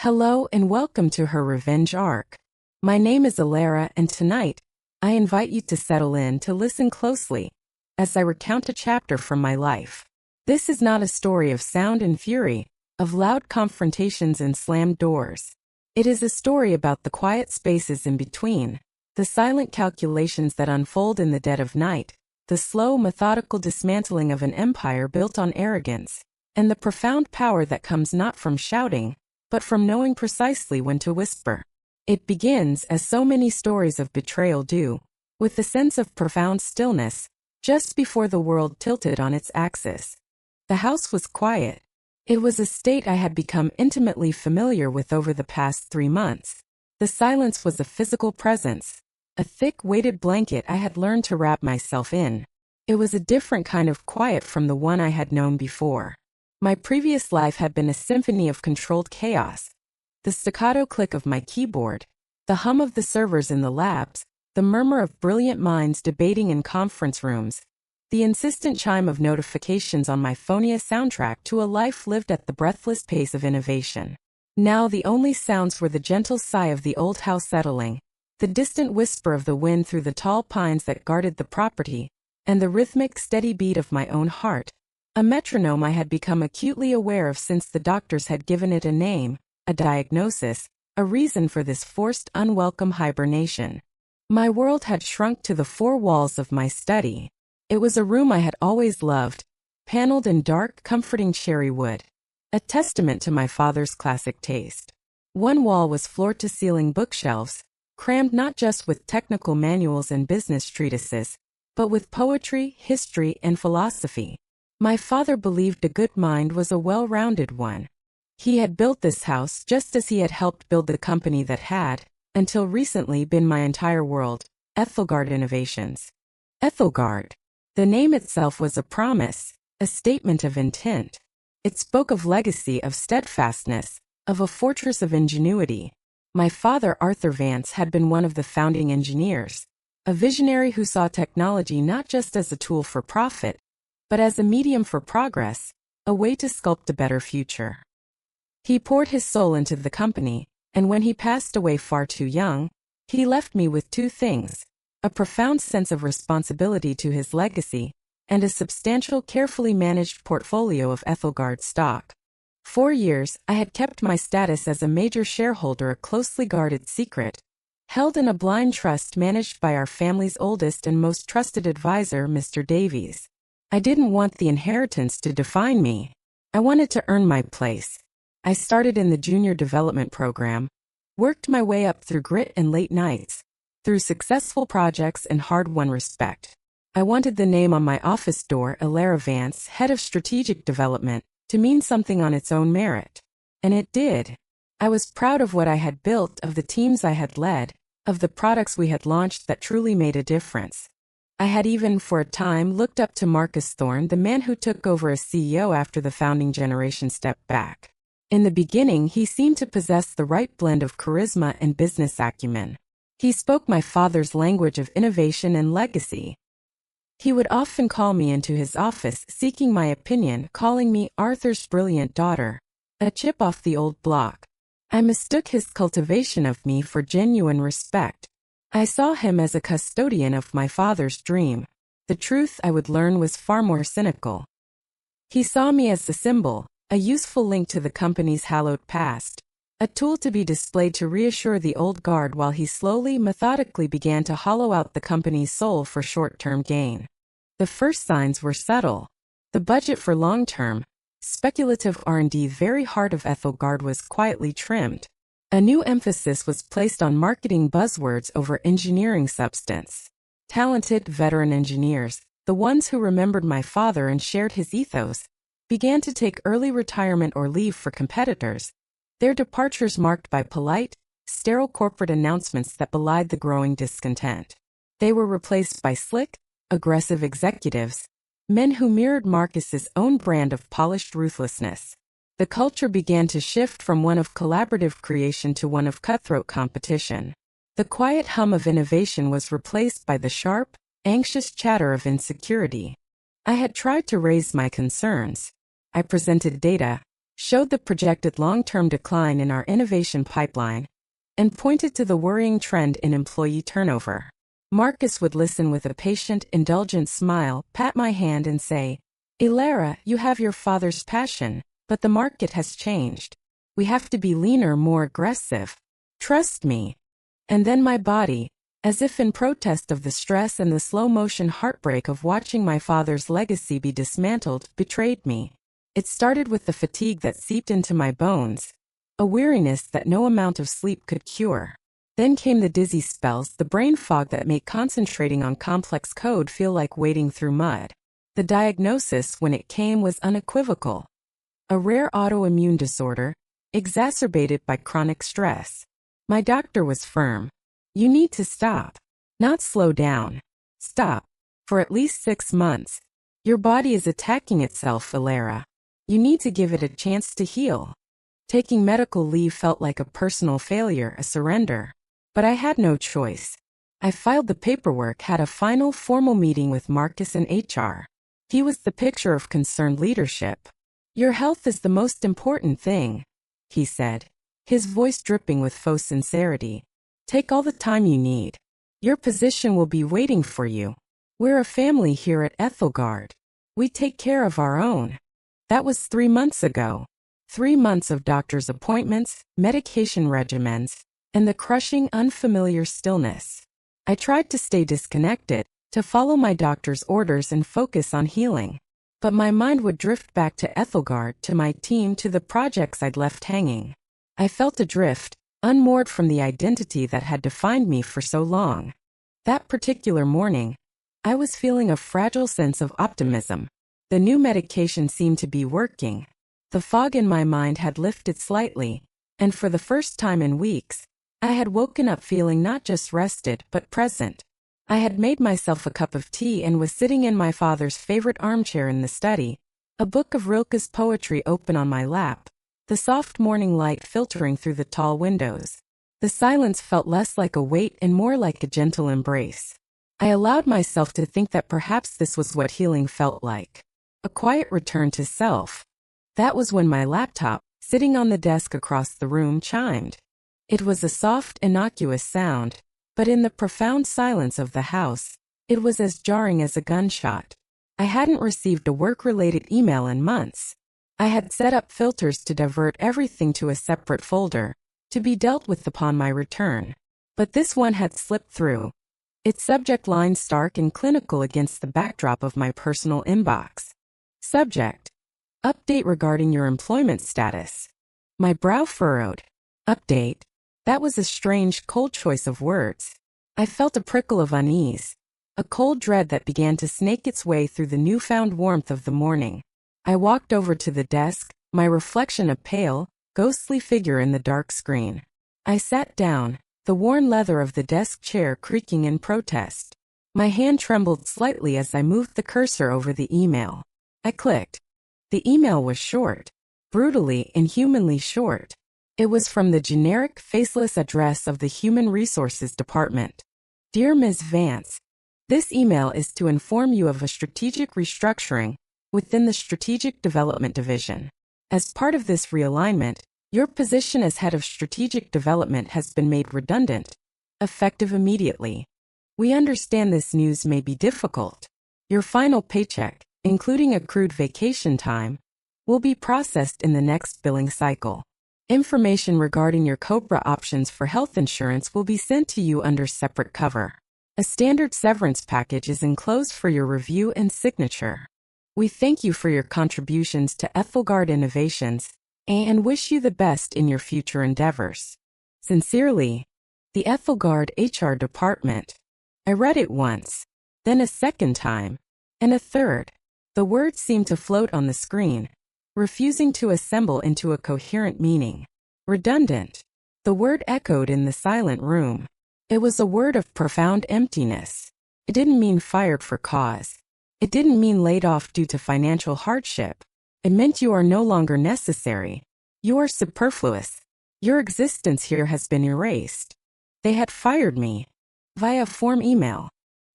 Hello and welcome to her revenge arc. My name is Alara and tonight, I invite you to settle in to listen closely as I recount a chapter from my life. This is not a story of sound and fury, of loud confrontations and slammed doors. It is a story about the quiet spaces in between, the silent calculations that unfold in the dead of night, the slow, methodical dismantling of an empire built on arrogance, and the profound power that comes not from shouting, but from knowing precisely when to whisper. It begins, as so many stories of betrayal do, with the sense of profound stillness, just before the world tilted on its axis. The house was quiet. It was a state I had become intimately familiar with over the past 3 months. The silence was a physical presence, a thick, weighted blanket I had learned to wrap myself in. It was a different kind of quiet from the one I had known before. My previous life had been a symphony of controlled chaos. The staccato click of my keyboard, the hum of the servers in the labs, the murmur of brilliant minds debating in conference rooms, the insistent chime of notifications on my phonia soundtrack to a life lived at the breathless pace of innovation. Now the only sounds were the gentle sigh of the old house settling, the distant whisper of the wind through the tall pines that guarded the property, and the rhythmic, steady beat of my own heart. A metronome I had become acutely aware of since the doctors had given it a name, a diagnosis, a reason for this forced, unwelcome hibernation. My world had shrunk to the 4 walls of my study. It was a room I had always loved, paneled in dark, comforting cherry wood, a testament to my father's classic taste. One wall was floor-to-ceiling bookshelves, crammed not just with technical manuals and business treatises, but with poetry, history, and philosophy. My father believed a good mind was a well-rounded one. He had built this house just as he had helped build the company that had, until recently, been my entire world, Ethelgard Innovations. Ethelgard. The name itself was a promise, a statement of intent. It spoke of legacy, of steadfastness, of a fortress of ingenuity. My father, Arthur Vance, had been one of the founding engineers, a visionary who saw technology not just as a tool for profit, but as a medium for progress, a way to sculpt a better future. He poured his soul into the company, and when he passed away far too young, he left me with 2 things: a profound sense of responsibility to his legacy, and a substantial, carefully managed portfolio of Ethelgard stock. 4 years, I had kept my status as a major shareholder a closely guarded secret, held in a blind trust managed by our family's oldest and most trusted advisor, Mr. Davies. I didn't want the inheritance to define me. I wanted to earn my place. I started in the junior development program, worked my way up through grit and late nights, through successful projects and hard-won respect. I wanted the name on my office door, Alara Vance, head of strategic development, to mean something on its own merit. And it did. I was proud of what I had built, of the teams I had led, of the products we had launched that truly made a difference. I had even, for a time, looked up to Marcus Thorne, the man who took over as CEO after the founding generation stepped back. In the beginning, he seemed to possess the right blend of charisma and business acumen. He spoke my father's language of innovation and legacy. He would often call me into his office, seeking my opinion, calling me Arthur's brilliant daughter, a chip off the old block. I mistook his cultivation of me for genuine respect. I saw him as a custodian of my father's dream. The truth, I would learn, was far more cynical. He saw me as a symbol, a useful link to the company's hallowed past, a tool to be displayed to reassure the old guard while he slowly, methodically began to hollow out the company's soul for short-term gain. The first signs were subtle. The budget for long-term, speculative R&D, the very heart of Ethelgard, was quietly trimmed. A new emphasis was placed on marketing buzzwords over engineering substance. Talented, veteran engineers, the ones who remembered my father and shared his ethos, began to take early retirement or leave for competitors, their departures marked by polite, sterile corporate announcements that belied the growing discontent. They were replaced by slick, aggressive executives, men who mirrored Marcus's own brand of polished ruthlessness. The culture began to shift from one of collaborative creation to one of cutthroat competition. The quiet hum of innovation was replaced by the sharp, anxious chatter of insecurity. I had tried to raise my concerns. I presented data, showed the projected long-term decline in our innovation pipeline, and pointed to the worrying trend in employee turnover. Marcus would listen with a patient, indulgent smile, pat my hand and say, "Ilara, you have your father's passion, but the market has changed. We have to be leaner, more aggressive. Trust me." And then my body, as if in protest of the stress and the slow-motion heartbreak of watching my father's legacy be dismantled, betrayed me. It started with the fatigue that seeped into my bones, a weariness that no amount of sleep could cure. Then came the dizzy spells, the brain fog that made concentrating on complex code feel like wading through mud. The diagnosis, when it came, was unequivocal. A rare autoimmune disorder, exacerbated by chronic stress. My doctor was firm. "You need to stop. Not slow down. Stop. For at least 6 months. Your body is attacking itself, Ilara. You need to give it a chance to heal." Taking medical leave felt like a personal failure, a surrender. But I had no choice. I filed the paperwork, had a final formal meeting with Marcus in HR. He was the picture of concerned leadership. "Your health is the most important thing," he said, his voice dripping with faux sincerity. "Take all the time you need. Your position will be waiting for you. We're a family here at Ethelgard. We take care of our own." That was 3 months ago. 3 months of doctor's appointments, medication regimens, and the crushing, unfamiliar stillness. I tried to stay disconnected, to follow my doctor's orders and focus on healing. But my mind would drift back to Ethelgard, to my team, to the projects I'd left hanging. I felt adrift, unmoored from the identity that had defined me for so long. That particular morning, I was feeling a fragile sense of optimism. The new medication seemed to be working. The fog in my mind had lifted slightly, and for the first time in weeks, I had woken up feeling not just rested but present. I had made myself a cup of tea and was sitting in my father's favorite armchair in the study, a book of Rilke's poetry open on my lap, the soft morning light filtering through the tall windows. The silence felt less like a weight and more like a gentle embrace. I allowed myself to think that perhaps this was what healing felt like. A quiet return to self. That was when my laptop, sitting on the desk across the room, chimed. It was a soft, innocuous sound, but in the profound silence of the house, it was as jarring as a gunshot. I hadn't received a work-related email in months. I had set up filters to divert everything to a separate folder, to be dealt with upon my return. But this one had slipped through, its subject line stark and clinical against the backdrop of my personal inbox. Subject: Update regarding your employment status. My brow furrowed. Update? That was a strange, cold choice of words. I felt a prickle of unease, a cold dread that began to snake its way through the newfound warmth of the morning. I walked over to the desk, my reflection a pale, ghostly figure in the dark screen. I sat down, the worn leather of the desk chair creaking in protest. My hand trembled slightly as I moved the cursor over the email. I clicked. The email was short, brutally, inhumanly short. It was from the generic, faceless address of the Human Resources Department. Dear Ms. Vance, this email is to inform you of a strategic restructuring within the Strategic Development Division. As part of this realignment, your position as head of strategic development has been made redundant, effective immediately. We understand this news may be difficult. Your final paycheck, including accrued vacation time, will be processed in the next billing cycle. Information regarding your COBRA options for health insurance will be sent to you under separate cover. A standard severance package is enclosed for your review and signature. We thank you for your contributions to Ethelgard Innovations and wish you the best in your future endeavors. Sincerely, the Ethelgard HR Department. I read it once, then a second time, and a third. The words seemed to float on the screen, refusing to assemble into a coherent meaning. Redundant. The word echoed in the silent room. It was a word of profound emptiness. It didn't mean fired for cause. It didn't mean laid off due to financial hardship. It meant you are no longer necessary. You are superfluous. Your existence here has been erased. They had fired me via form email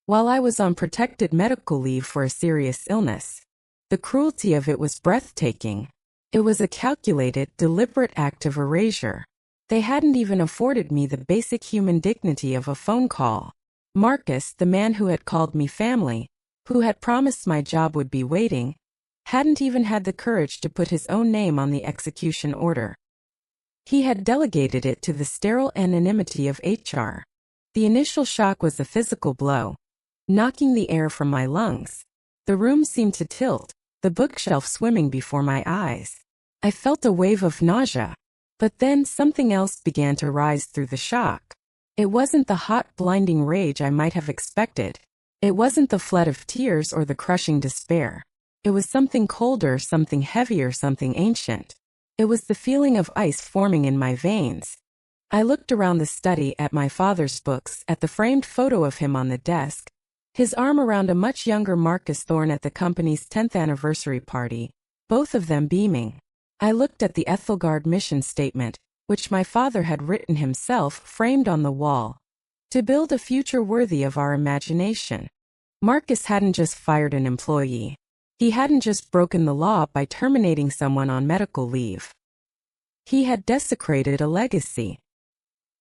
while I was on protected medical leave for a serious illness. The cruelty of it was breathtaking. It was a calculated, deliberate act of erasure. They hadn't even afforded me the basic human dignity of a phone call. Marcus, the man who had called me family, who had promised my job would be waiting, hadn't even had the courage to put his own name on the execution order. He had delegated it to the sterile anonymity of HR. The initial shock was a physical blow, knocking the air from my lungs. The room seemed to tilt, the bookshelf swimming before my eyes. I felt a wave of nausea. But then something else began to rise through the shock. It wasn't the hot, blinding rage I might have expected. It wasn't the flood of tears or the crushing despair. It was something colder, something heavier, something ancient. It was the feeling of ice forming in my veins. I looked around the study at my father's books, at the framed photo of him on the desk, his arm around a much younger Marcus Thorne at the company's 10th anniversary party, both of them beaming. I looked at the Ethelgard mission statement, which my father had written himself, framed on the wall. To build a future worthy of our imagination. Marcus hadn't just fired an employee. He hadn't just broken the law by terminating someone on medical leave. He had desecrated a legacy.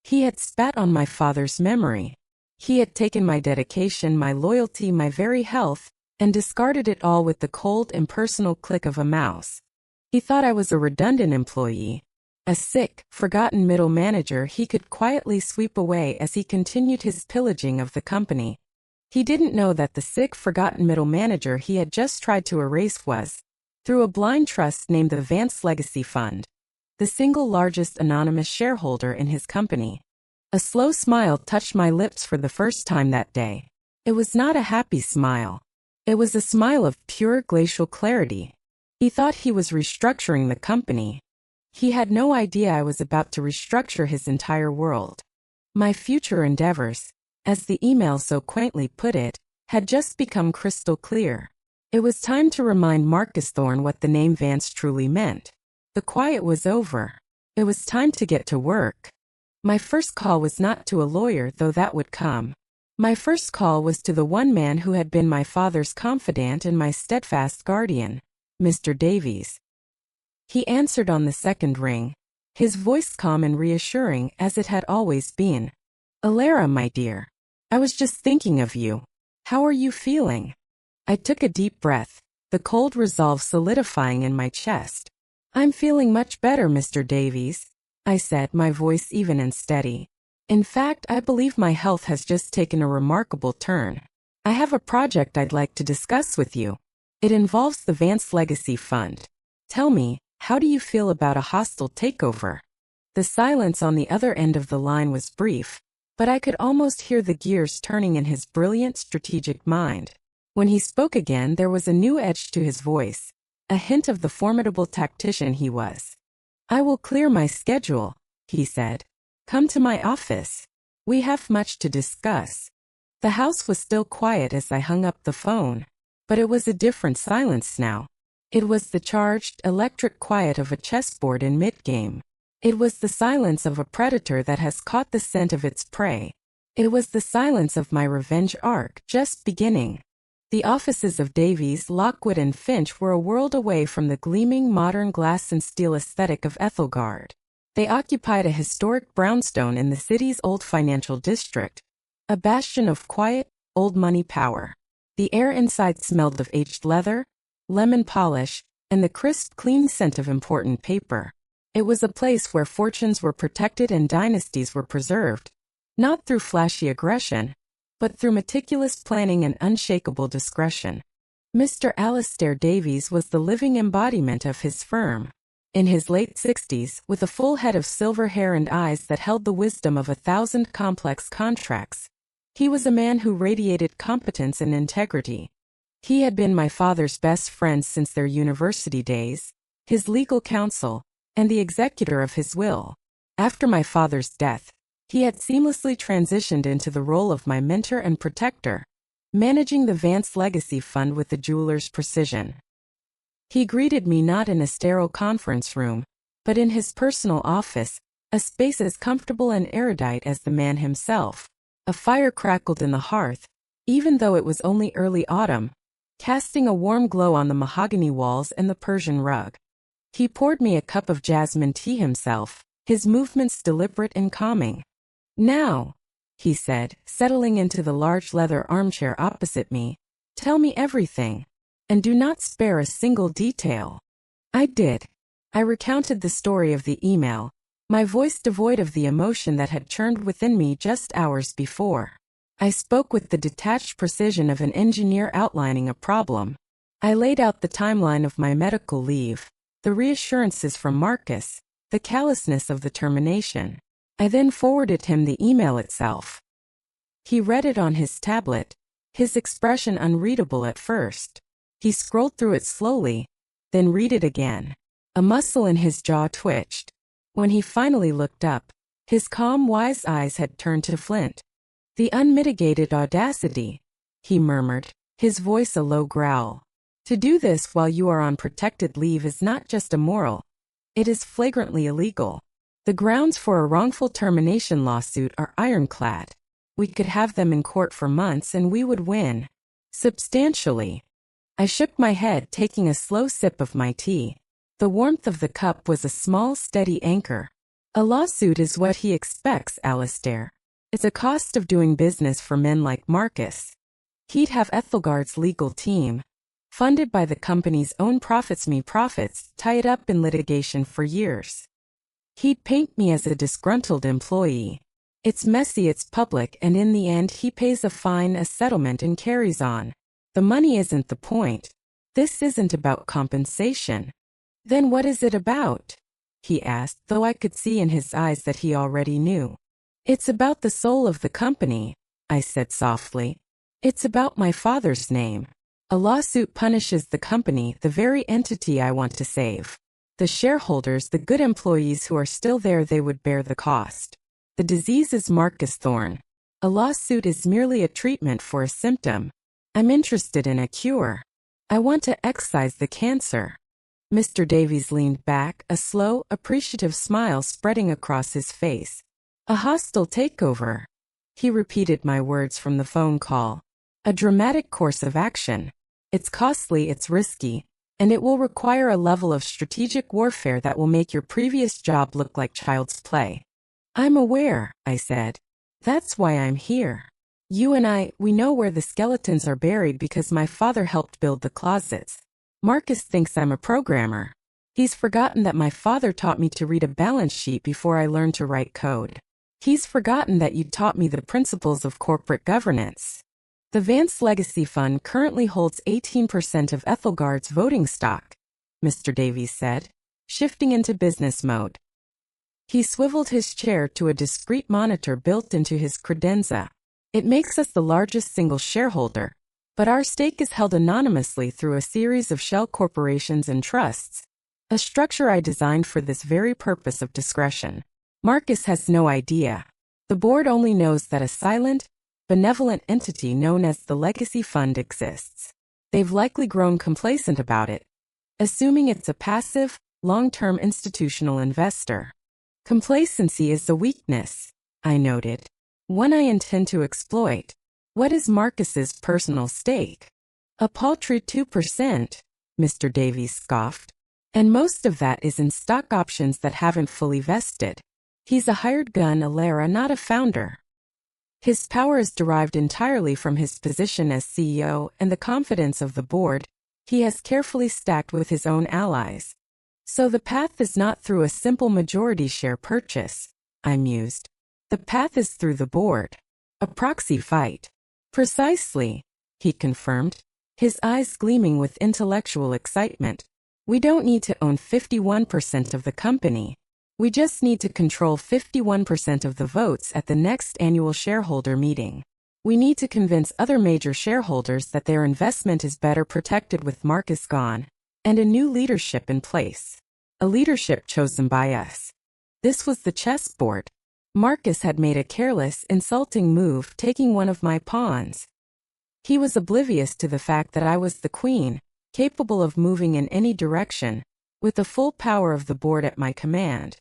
He had spat on my father's memory. He had taken my dedication, my loyalty, my very health, and discarded it all with the cold, impersonal click of a mouse. He thought I was a redundant employee, a sick, forgotten middle manager he could quietly sweep away as he continued his pillaging of the company. He didn't know that the sick, forgotten middle manager he had just tried to erase was, through a blind trust named the Vance Legacy Fund, the single largest anonymous shareholder in his company. A slow smile touched my lips for the first time that day. It was not a happy smile. It was a smile of pure glacial clarity. He thought he was restructuring the company. He had no idea I was about to restructure his entire world. My future endeavors, as the email so quaintly put it, had just become crystal clear. It was time to remind Marcus Thorne what the name Vance truly meant. The quiet was over. It was time to get to work. My first call was not to a lawyer, though that would come. My first call was to the one man who had been my father's confidant and my steadfast guardian, Mr. Davies. He answered on the second ring, his voice calm and reassuring as it had always been. "Alara, my dear. I was just thinking of you. How are you feeling?" I took a deep breath, the cold resolve solidifying in my chest. "I'm feeling much better, Mr. Davies," I said, my voice even and steady. "In fact, I believe my health has just taken a remarkable turn. I have a project I'd like to discuss with you. It involves the Vance Legacy Fund. Tell me, how do you feel about a hostile takeover?" The silence on the other end of the line was brief, but I could almost hear the gears turning in his brilliant strategic mind. When he spoke again, there was a new edge to his voice, a hint of the formidable tactician he was. "I will clear my schedule," he said. "Come to my office. We have much to discuss." The house was still quiet as I hung up the phone, but it was a different silence now. It was the charged, electric quiet of a chessboard in mid-game. It was the silence of a predator that has caught the scent of its prey. It was the silence of my revenge arc just beginning. The offices of Davies, Lockwood and Finch were a world away from the gleaming modern glass and steel aesthetic of Ethelgard. They occupied a historic brownstone in the city's old financial district, a bastion of quiet, old money power. The air inside smelled of aged leather, lemon polish, and the crisp, clean scent of important paper. It was a place where fortunes were protected and dynasties were preserved, not through flashy aggression, but through meticulous planning and unshakable discretion. Mr. Alastair Davies was the living embodiment of his firm. In his late 60s, with a full head of silver hair and eyes that held the wisdom of 1,000 complex contracts, he was a man who radiated competence and integrity. He had been my father's best friend since their university days, his legal counsel, and the executor of his will. After my father's death, he had seamlessly transitioned into the role of my mentor and protector, managing the Vance Legacy Fund with a jeweler's precision. He greeted me not in a sterile conference room, but in his personal office, a space as comfortable and erudite as the man himself. A fire crackled in the hearth, even though it was only early autumn, casting a warm glow on the mahogany walls and the Persian rug. He poured me a cup of jasmine tea himself, his movements deliberate and calming. "Now," he said, settling into the large leather armchair opposite me, "tell me everything. And do not spare a single detail." I did. I recounted the story of the email, my voice devoid of the emotion that had churned within me just hours before. I spoke with the detached precision of an engineer outlining a problem. I laid out the timeline of my medical leave, the reassurances from Marcus, the callousness of the termination. I then forwarded him the email itself. He read it on his tablet, his expression unreadable at first. He scrolled through it slowly, then read it again. A muscle in his jaw twitched. When he finally looked up, his calm, wise eyes had turned to flint. "The unmitigated audacity," he murmured, his voice a low growl. "To do this while you are on protected leave is not just immoral. It is flagrantly illegal. The grounds for a wrongful termination lawsuit are ironclad. We could have them in court for months and we would win. Substantially." I shook my head, taking a slow sip of my tea. The warmth of the cup was a small, steady anchor. "A lawsuit is what he expects, Alistair. It's a cost of doing business for men like Marcus. He'd have Ethelgard's legal team, funded by the company's own profits, tie it up in litigation for years. He'd paint me as a disgruntled employee. It's messy, it's public, and in the end he pays a fine, a settlement, and carries on. The money isn't the point. This isn't about compensation." "Then what is it about?" he asked, though I could see in his eyes that he already knew. "It's about the soul of the company," I said softly. "It's about my father's name. A lawsuit punishes the company, the very entity I want to save. The shareholders, the good employees who are still there, they would bear the cost. The disease is Marcus Thorne. A lawsuit is merely a treatment for a symptom. I'm interested in a cure. I want to excise the cancer." Mr. Davies leaned back, a slow, appreciative smile spreading across his face. "A hostile takeover." He repeated my words from the phone call. "A dramatic course of action. It's costly, it's risky, and it will require a level of strategic warfare that will make your previous job look like child's play." "I'm aware," I said. "That's why I'm here. You and we know where the skeletons are buried because my father helped build the closets. Marcus thinks I'm a programmer. He's forgotten that my father taught me to read a balance sheet before I learned to write code. He's forgotten that you taught me the principles of corporate governance. The Vance Legacy Fund currently holds 18% of Ethelgard's voting stock," Mr. Davies said, shifting into business mode. He swiveled his chair to a discreet monitor built into his credenza. "It makes us the largest single shareholder, but our stake is held anonymously through a series of shell corporations and trusts, a structure I designed for this very purpose of discretion. Marcus has no idea. The board only knows that a silent, benevolent entity known as the Legacy Fund exists. They've likely grown complacent about it, assuming it's a passive, long-term institutional investor. Complacency is a weakness," I noted. "One I intend to exploit. What is Marcus's personal stake?" "A paltry 2%, Mr. Davies scoffed. "And most of that is in stock options that haven't fully vested. He's a hired gun, Alara, not a founder. His power is derived entirely from his position as CEO and the confidence of the board he has carefully stacked with his own allies. So the path is not through a simple majority share purchase," I mused. "The path is through the board. A proxy fight." "Precisely," he confirmed, his eyes gleaming with intellectual excitement. "We don't need to own 51% of the company. We just need to control 51% of the votes at the next annual shareholder meeting. We need to convince other major shareholders that their investment is better protected with Marcus gone, and a new leadership in place. A leadership chosen by us." This was the chessboard. Marcus had made a careless, insulting move, taking one of my pawns. He was oblivious to the fact that I was the queen, capable of moving in any direction, with the full power of the board at my command.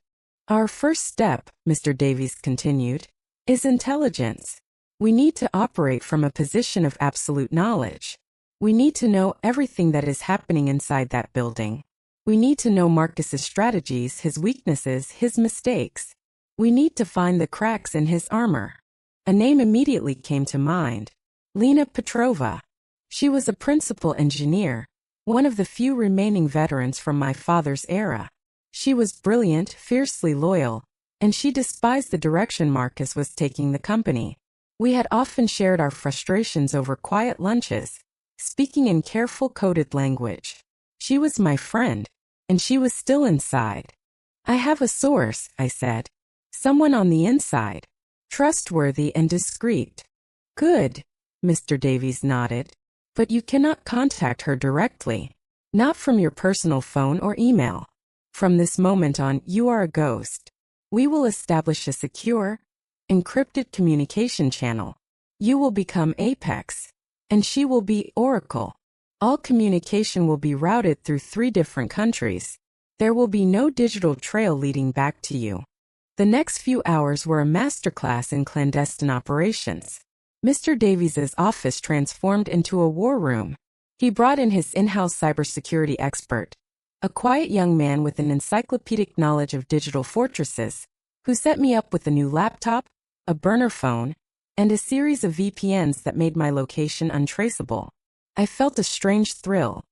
"Our first step," Mr. Davies continued, "is intelligence. We need to operate from a position of absolute knowledge. We need to know everything that is happening inside that building. We need to know Marcus's strategies, his weaknesses, his mistakes. We need to find the cracks in his armor. A name immediately came to mind. Lena Petrova. She was a principal engineer, one of the few remaining veterans from my father's era. She was brilliant, fiercely loyal, and she despised the direction Marcus was taking the company. We had often shared our frustrations over quiet lunches, speaking in careful coded language. She was my friend, and she was still inside. I have a source, I said. Someone on the inside. Trustworthy and discreet. Good, Mr. Davies nodded. But you cannot contact her directly. Not from your personal phone or email. From this moment on, you are a ghost. We will establish a secure, encrypted communication channel. You will become Apex, and she will be Oracle. All communication will be routed through 3 different countries. There will be no digital trail leading back to you. The next few hours were a masterclass in clandestine operations. Mr. Davies's office transformed into a war room. He brought in his in-house cybersecurity expert, a quiet young man with an encyclopedic knowledge of digital fortresses, who set me up with a new laptop, a burner phone, and a series of VPNs that made my location untraceable. I felt a strange thrill,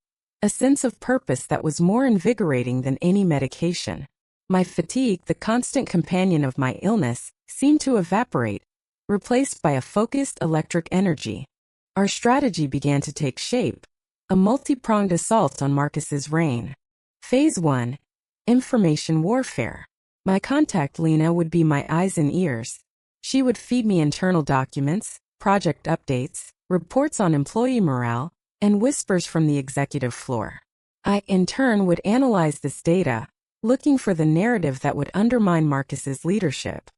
a sense of purpose that was more invigorating than any medication. My fatigue, the constant companion of my illness, seemed to evaporate, replaced by a focused electric energy. Our strategy began to take shape, a multi-pronged assault on Marcus's reign. Phase 1. Information warfare. My contact Lena would be my eyes and ears. She would feed me internal documents, project updates, reports on employee morale, and whispers from the executive floor. I, in turn, would analyze this data, looking for the narrative that would undermine Marcus's leadership.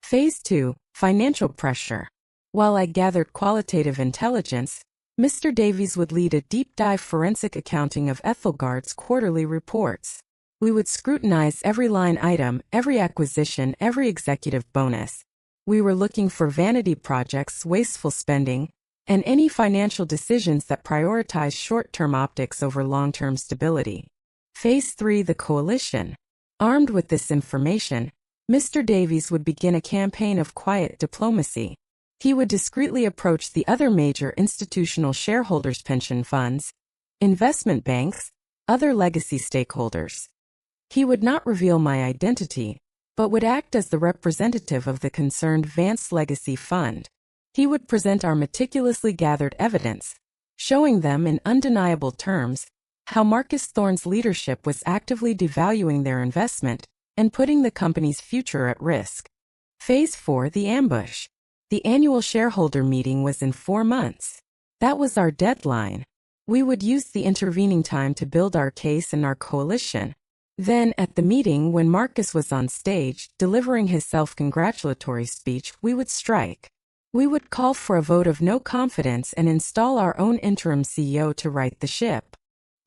Phase 2. Financial pressure. While I gathered qualitative intelligence, Mr. Davies would lead a deep-dive forensic accounting of Ethelgard's quarterly reports. We would scrutinize every line item, every acquisition, every executive bonus. We were looking for vanity projects, wasteful spending, and any financial decisions that prioritize short-term optics over long-term stability. Phase 3. The coalition. Armed with this information, Mr. Davies would begin a campaign of quiet diplomacy. He would discreetly approach the other major institutional shareholders, pension funds, investment banks, other legacy stakeholders. He would not reveal my identity, but would act as the representative of the concerned Vance Legacy Fund. He would present our meticulously gathered evidence, showing them in undeniable terms how Marcus Thorne's leadership was actively devaluing their investment and putting the company's future at risk. Phase 4. The ambush. The annual shareholder meeting was in 4 months. That was our deadline. We would use the intervening time to build our case and our coalition. Then, at the meeting, when Marcus was on stage, delivering his self-congratulatory speech, we would strike. We would call for a vote of no confidence and install our own interim CEO to right the ship.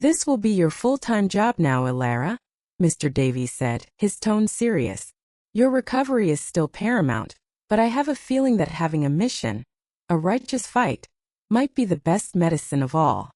"This will be your full-time job now, Alara," Mr. Davies said, his tone serious. "Your recovery is still paramount, but I have a feeling that having a mission, a righteous fight, might be the best medicine of all."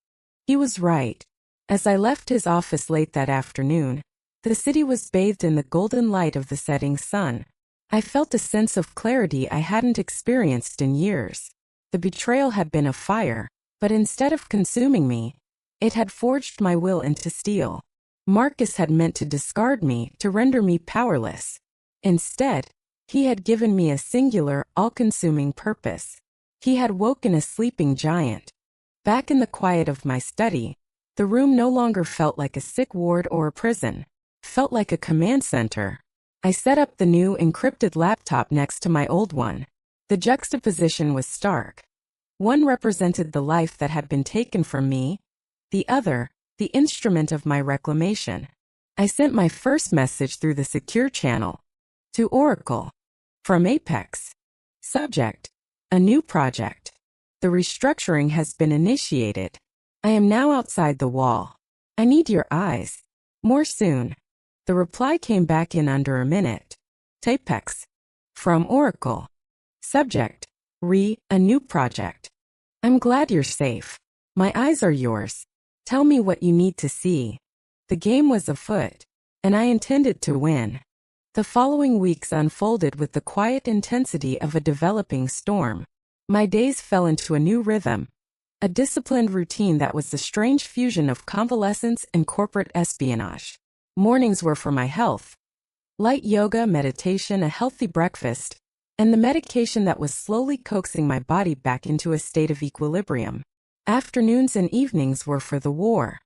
He was right. As I left his office late that afternoon, the city was bathed in the golden light of the setting sun. I felt a sense of clarity I hadn't experienced in years. The betrayal had been a fire, but instead of consuming me, it had forged my will into steel. Marcus had meant to discard me, to render me powerless. Instead, he had given me a singular, all-consuming purpose. He had woken a sleeping giant. Back in the quiet of my study, the room no longer felt like a sick ward or a prison. Felt like a command center. I set up the new encrypted laptop next to my old one. The juxtaposition was stark. One represented the life that had been taken from me, the other, the instrument of my reclamation. I sent my first message through the secure channel. To Oracle. From Apex. Subject. A new project. The restructuring has been initiated. I am now outside the wall. I need your eyes. More soon. The reply came back in under a minute. Apex. From Oracle. Subject. A new project. I'm glad you're safe. My eyes are yours. Tell me what you need to see. The game was afoot, and I intended to win. The following weeks unfolded with the quiet intensity of a developing storm. My days fell into a new rhythm, a disciplined routine that was the strange fusion of convalescence and corporate espionage. Mornings were for my health. Light yoga, meditation, a healthy breakfast, and the medication that was slowly coaxing my body back into a state of equilibrium. Afternoons and evenings were for the war.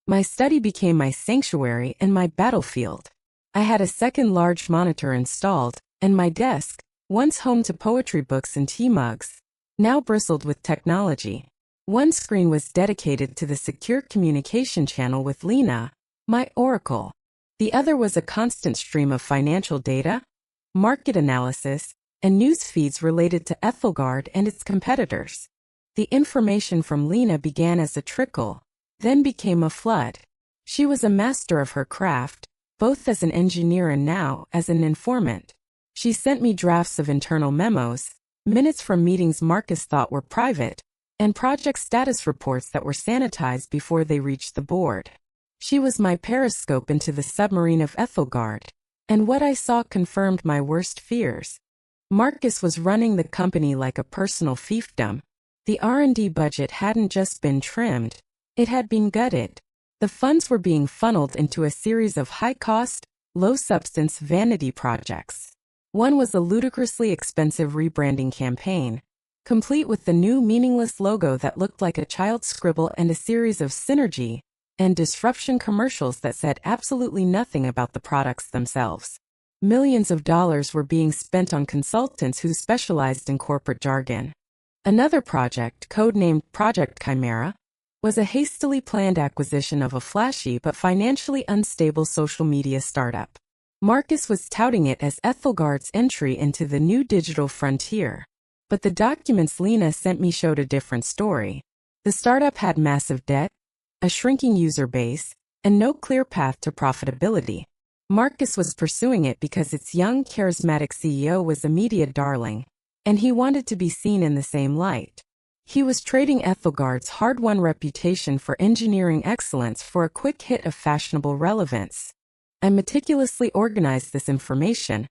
My study became my sanctuary and my battlefield. I had a second large monitor installed, and my desk, once home to poetry books and tea mugs, now bristled with technology. One screen was dedicated to the secure communication channel with Lena, my oracle. The other was a constant stream of financial data, market analysis, and news feeds related to Ethelgard and its competitors. The information from Lena began as a trickle, then became a flood. She was a master of her craft, both as an engineer and now as an informant. She sent me drafts of internal memos, minutes from meetings Marcus thought were private, and project status reports that were sanitized before they reached the board. She was my periscope into the submarine of Ethelgard, and what I saw confirmed my worst fears. Marcus was running the company like a personal fiefdom. The R&D budget hadn't just been trimmed, it had been gutted. The funds were being funneled into a series of high-cost, low-substance vanity projects. One was a ludicrously expensive rebranding campaign, complete with the new meaningless logo that looked like a child's scribble and a series of synergy and disruption commercials that said absolutely nothing about the products themselves. Millions of dollars were being spent on consultants who specialized in corporate jargon. Another project, codenamed Project Chimera, was a hastily planned acquisition of a flashy but financially unstable social media startup. Marcus was touting it as Ethelgard's entry into the new digital frontier. But the documents Lena sent me showed a different story. The startup had massive debt, a shrinking user base, and no clear path to profitability. Marcus was pursuing it because its young, charismatic CEO was a media darling, and he wanted to be seen in the same light. He was trading Ethelgard's hard-won reputation for engineering excellence for a quick hit of fashionable relevance. I meticulously organized this information,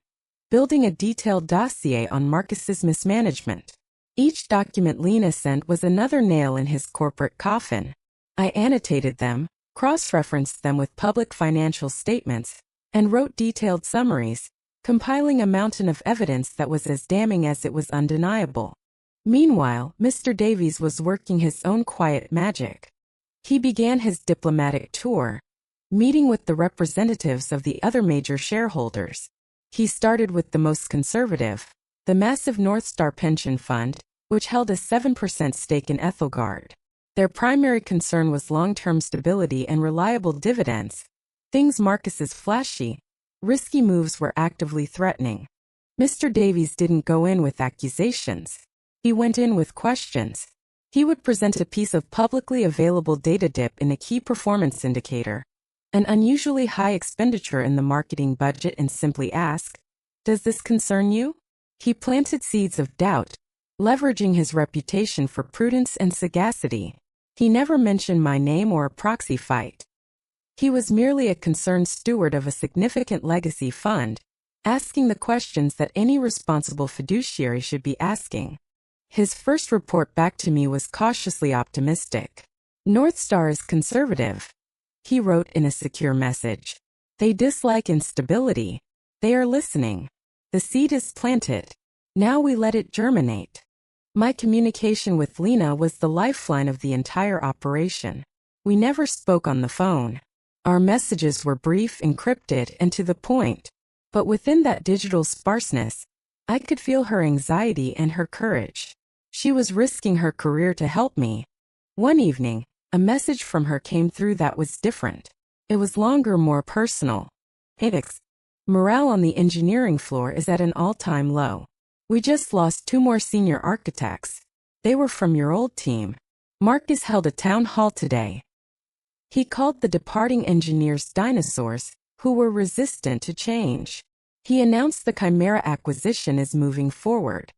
building a detailed dossier on Marcus's mismanagement. Each document Lena sent was another nail in his corporate coffin. I annotated them, cross-referenced them with public financial statements, and wrote detailed summaries, compiling a mountain of evidence that was as damning as it was undeniable. Meanwhile, Mr. Davies was working his own quiet magic. He began his diplomatic tour, meeting with the representatives of the other major shareholders. He started with the most conservative, the massive North Star Pension Fund, which held a 7% stake in Ethelgard. Their primary concern was long-term stability and reliable dividends, things Marcus's flashy, risky moves were actively threatening. Mr. Davies didn't go in with accusations. He went in with questions. He would present a piece of publicly available data dip in a key performance indicator, an unusually high expenditure in the marketing budget, and simply ask, "Does this concern you?" He planted seeds of doubt, leveraging his reputation for prudence and sagacity. He never mentioned my name or a proxy fight. He was merely a concerned steward of a significant legacy fund, asking the questions that any responsible fiduciary should be asking. His first report back to me was cautiously optimistic. "North Star is conservative," he wrote in a secure message. "They dislike instability. They are listening. The seed is planted. Now we let it germinate." My communication with Lena was the lifeline of the entire operation. We never spoke on the phone. Our messages were brief, encrypted, and to the point. But within that digital sparseness, I could feel her anxiety and her courage. She was risking her career to help me. One evening, a message from her came through that was different. It was longer, more personal. "Alex, morale on the engineering floor is at an all-time low. We just lost 2 more senior architects. They were from your old team. Marcus held a town hall today. He called the departing engineers dinosaurs, who were resistant to change. He announced the Chimera acquisition is moving forward.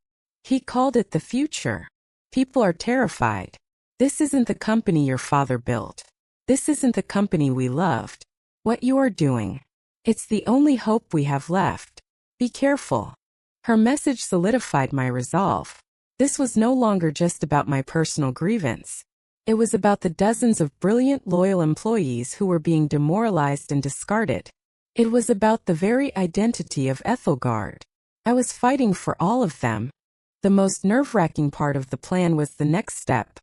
He called it the future. People are terrified. This isn't the company your father built. This isn't the company we loved. what you are doing. It's the only hope we have left. Be careful. Her message solidified my resolve. This was no longer just about my personal grievance. It was about the dozens of brilliant, loyal employees who were being demoralized and discarded. It was about the very identity of Ethelgard. I was fighting for all of them. The most nerve-wracking part of the plan was the next step: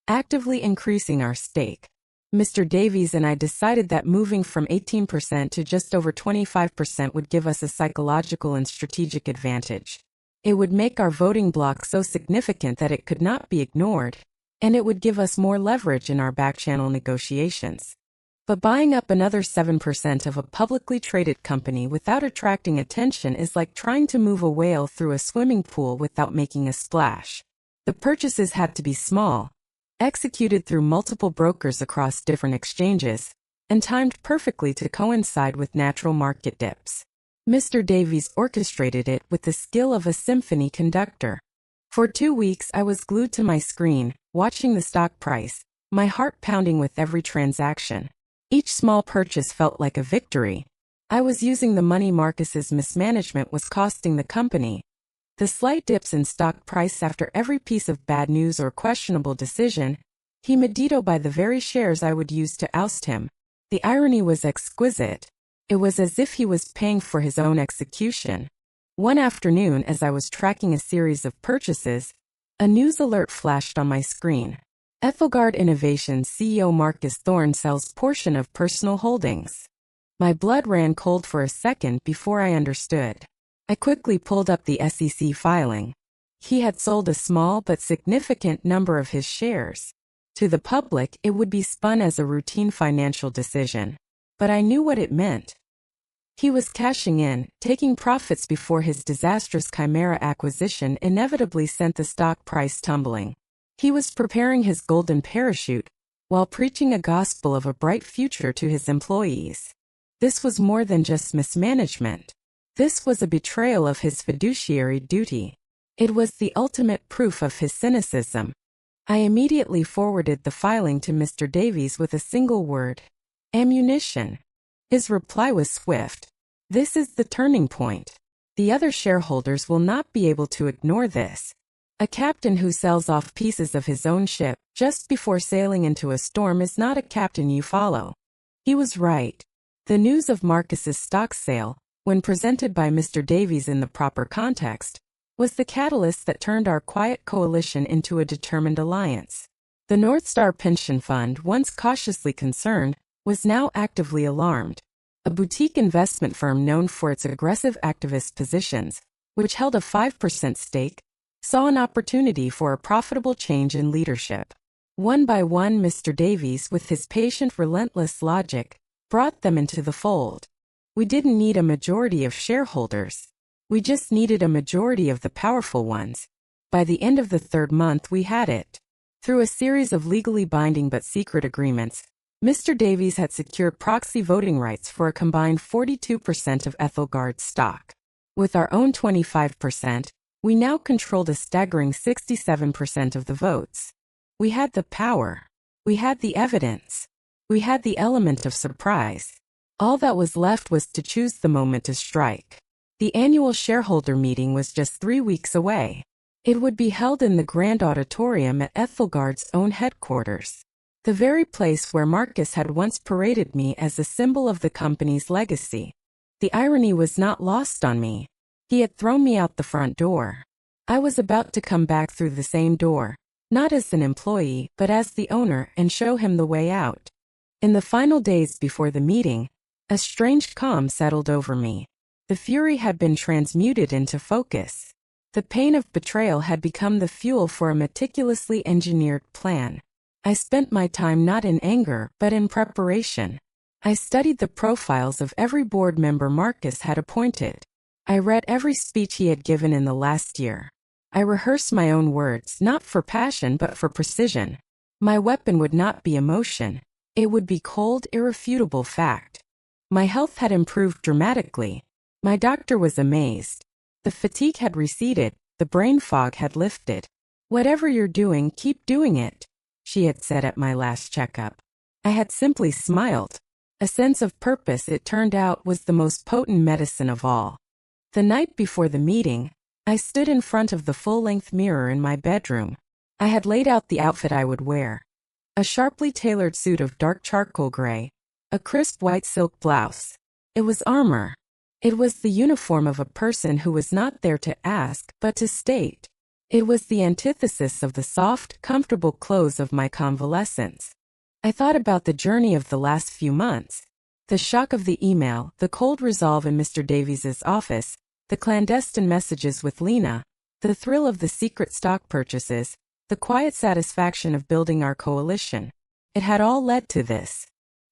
actively increasing our stake. Mr. Davies and I decided that moving from 18% to just over 25% would give us a psychological and strategic advantage. It would make our voting bloc so significant that it could not be ignored, and it would give us more leverage in our back-channel negotiations. But buying up another 7% of a publicly traded company without attracting attention is like trying to move a whale through a swimming pool without making a splash. The purchases had to be small, executed through multiple brokers across different exchanges, and timed perfectly to coincide with natural market dips. Mr. Davies orchestrated it with the skill of a symphony conductor. For 2 weeks I was glued to my screen, watching the stock price, my heart pounding with every transaction. Each small purchase felt like a victory. I was using the money Marcus's mismanagement was costing the company. The slight dips in stock price after every piece of bad news or questionable decision, he medito by the very shares I would use to oust him. The irony was exquisite. It was as if he was paying for his own execution. One afternoon, as I was tracking a series of purchases, a news alert flashed on my screen. Ethelgard Innovations CEO Marcus Thorne sells portion of personal holdings. My blood ran cold for a second before I understood. I quickly pulled up the SEC filing. He had sold a small but significant number of his shares. To the public, it would be spun as a routine financial decision. But I knew what it meant. He was cashing in, taking profits before his disastrous Chimera acquisition inevitably sent the stock price tumbling. He was preparing his golden parachute, while preaching a gospel of a bright future to his employees. This was more than just mismanagement. This was a betrayal of his fiduciary duty. It was the ultimate proof of his cynicism. I immediately forwarded the filing to Mr. Davies with a single word: ammunition. His reply was swift. This is the turning point. The other shareholders will not be able to ignore this. A captain who sells off pieces of his own ship just before sailing into a storm is not a captain you follow. He was right. The news of Marcus's stock sale, when presented by Mr. Davies in the proper context, was the catalyst that turned our quiet coalition into a determined alliance. The North Star Pension Fund, once cautiously concerned, was now actively alarmed. A boutique investment firm known for its aggressive activist positions, which held a 5% stake, saw an opportunity for a profitable change in leadership. One by one, Mr. Davies, with his patient, relentless logic, brought them into the fold. We didn't need a majority of shareholders. We just needed a majority of the powerful ones. By the end of the 3rd month, we had it. Through a series of legally binding but secret agreements, Mr. Davies had secured proxy voting rights for a combined 42% of Ethelgard's stock. With our own 25%, we now controlled a staggering 67% of the votes. We had the power. We had the evidence. We had the element of surprise. All that was left was to choose the moment to strike. The annual shareholder meeting was just 3 weeks away. It would be held in the Grand Auditorium at Ethelgard's own headquarters. The very place where Marcus had once paraded me as a symbol of the company's legacy. The irony was not lost on me. He had thrown me out the front door. I was about to come back through the same door, not as an employee, but as the owner, and show him the way out. In the final days before the meeting, a strange calm settled over me. The fury had been transmuted into focus. The pain of betrayal had become the fuel for a meticulously engineered plan. I spent my time not in anger, but in preparation. I studied the profiles of every board member Marcus had appointed. I read every speech he had given in the last year. I rehearsed my own words, not for passion but for precision. My weapon would not be emotion. It would be cold, irrefutable fact. My health had improved dramatically. My doctor was amazed. The fatigue had receded, the brain fog had lifted. Whatever you're doing, keep doing it, she had said at my last checkup. I had simply smiled. A sense of purpose, it turned out, was the most potent medicine of all. The night before the meeting, I stood in front of the full-length mirror in my bedroom. I had laid out the outfit I would wear. A sharply tailored suit of dark charcoal gray, a crisp white silk blouse. It was armor. It was the uniform of a person who was not there to ask, but to state. It was the antithesis of the soft, comfortable clothes of my convalescence. I thought about the journey of the last few months. The shock of the email, the cold resolve in Mr. Davies's office, the clandestine messages with Lena, the thrill of the secret stock purchases, the quiet satisfaction of building our coalition. It had all led to this.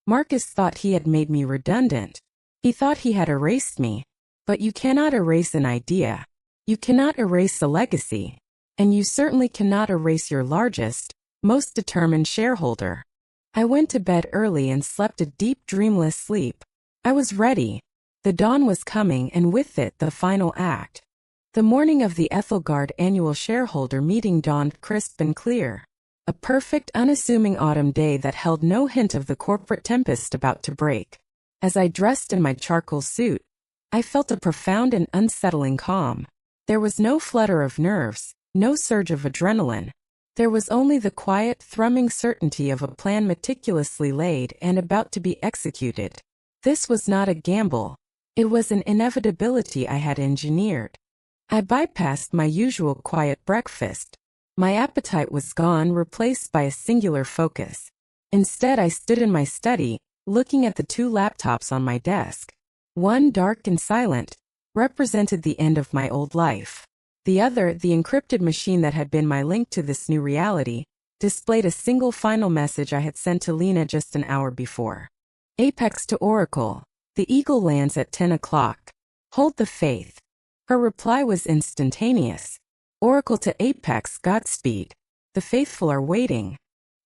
Marcus thought he had made me redundant. He thought he had erased me. But you cannot erase an idea. You cannot erase a legacy. And you certainly cannot erase your largest, most determined shareholder. I went to bed early and slept a deep, dreamless sleep. I was ready. The dawn was coming, and with it the final act. The morning of the Ethelgard annual shareholder meeting dawned crisp and clear. A perfect, unassuming autumn day that held no hint of the corporate tempest about to break. As I dressed in my charcoal suit, I felt a profound and unsettling calm. There was no flutter of nerves, no surge of adrenaline. There was only the quiet, thrumming certainty of a plan meticulously laid and about to be executed. This was not a gamble. It was an inevitability I had engineered. I bypassed my usual quiet breakfast. My appetite was gone, replaced by a singular focus. Instead, I stood in my study, looking at the two laptops on my desk. One, dark and silent, represented the end of my old life. The other, the encrypted machine that had been my link to this new reality, displayed a single final message I had sent to Lena just an hour before. Apex to Oracle. The Eagle lands at 10 o'clock. Hold the faith. Her reply was instantaneous. Oracle to Apex, Godspeed. The faithful are waiting.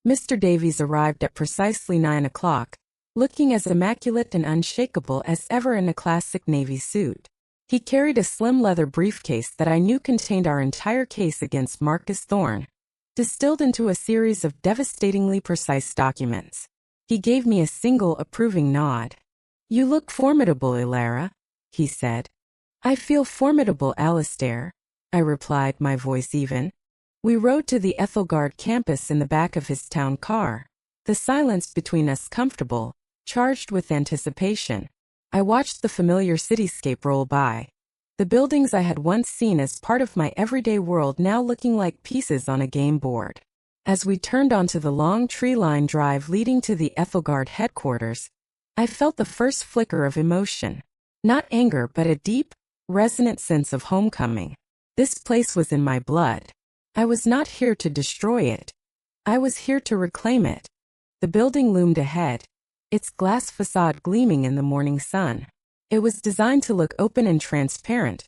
Mr. Davies arrived at precisely 9 o'clock, looking as immaculate and unshakable as ever in a classic Navy suit. He carried a slim leather briefcase that I knew contained our entire case against Marcus Thorne, distilled into a series of devastatingly precise documents. He gave me a single approving nod. "You look formidable, Ilara," he said. "I feel formidable, Alistair," I replied, my voice even. We rode to the Ethelgard campus in the back of his town car, the silence between us comfortable, charged with anticipation. I watched the familiar cityscape roll by. The buildings I had once seen as part of my everyday world now looking like pieces on a game board. As we turned onto the long tree-lined drive leading to the Ethelgard headquarters, I felt the first flicker of emotion. Not anger, but a deep, resonant sense of homecoming. This place was in my blood. I was not here to destroy it. I was here to reclaim it. The building loomed ahead, its glass facade gleaming in the morning sun. It was designed to look open and transparent,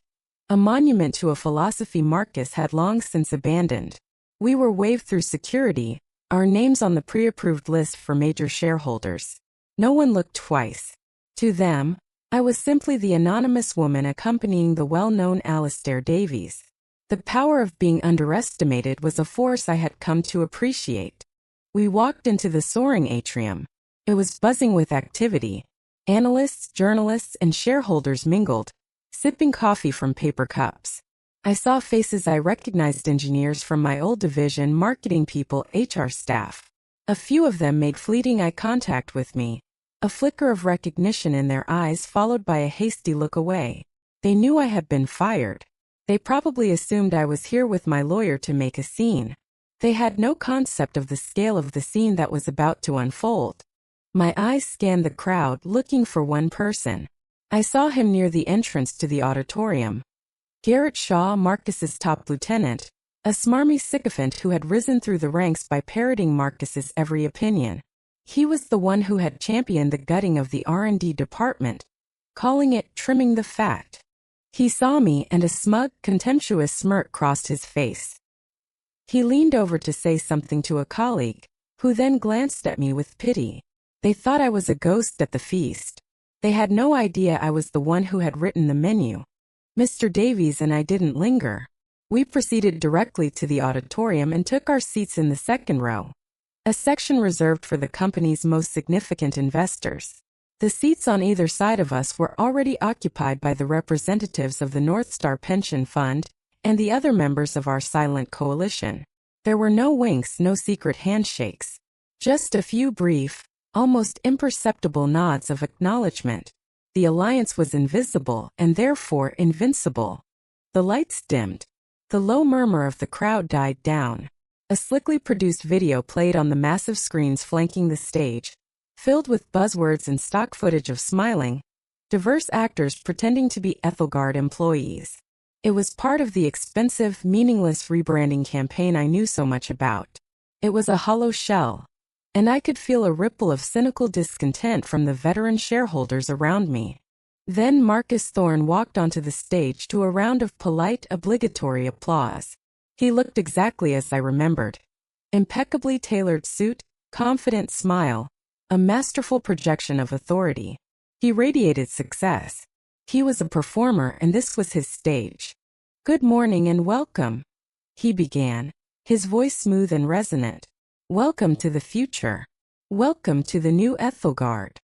a monument to a philosophy Marcus had long since abandoned. We were waved through security, our names on the pre-approved list for major shareholders. No one looked twice. To them, I was simply the anonymous woman accompanying the well-known Alistair Davies. The power of being underestimated was a force I had come to appreciate. We walked into the soaring atrium. It was buzzing with activity. Analysts, journalists, and shareholders mingled, sipping coffee from paper cups. I saw faces I recognized: engineers from my old division, marketing people, HR staff. A few of them made fleeting eye contact with me, a flicker of recognition in their eyes followed by a hasty look away. They knew I had been fired. They probably assumed I was here with my lawyer to make a scene. They had no concept of the scale of the scene that was about to unfold. My eyes scanned the crowd, looking for one person. I saw him near the entrance to the auditorium. Garrett Shaw, Marcus's top lieutenant, a smarmy sycophant who had risen through the ranks by parroting Marcus's every opinion. He was the one who had championed the gutting of the R&D department, calling it trimming the fat. He saw me, and a smug, contemptuous smirk crossed his face. He leaned over to say something to a colleague, who then glanced at me with pity. They thought I was a ghost at the feast. They had no idea I was the one who had written the menu. Mr. Davies and I didn't linger. We proceeded directly to the auditorium and took our seats in the second row, a section reserved for the company's most significant investors. The seats on either side of us were already occupied by the representatives of the North Star Pension Fund and the other members of our silent coalition. There were no winks, no secret handshakes. Just a few brief, almost imperceptible nods of acknowledgement. The alliance was invisible and therefore invincible. The lights dimmed. The low murmur of the crowd died down. A slickly produced video played on the massive screens flanking the stage, filled with buzzwords and stock footage of smiling, diverse actors pretending to be Ethelgard employees. It was part of the expensive, meaningless rebranding campaign I knew so much about. It was a hollow shell, and I could feel a ripple of cynical discontent from the veteran shareholders around me. Then Marcus Thorne walked onto the stage to a round of polite, obligatory applause. He looked exactly as I remembered. Impeccably tailored suit, confident smile, a masterful projection of authority. He radiated success. He was a performer and this was his stage. "Good morning and welcome," he began, his voice smooth and resonant. "Welcome to the future. Welcome to the new Ethelgard."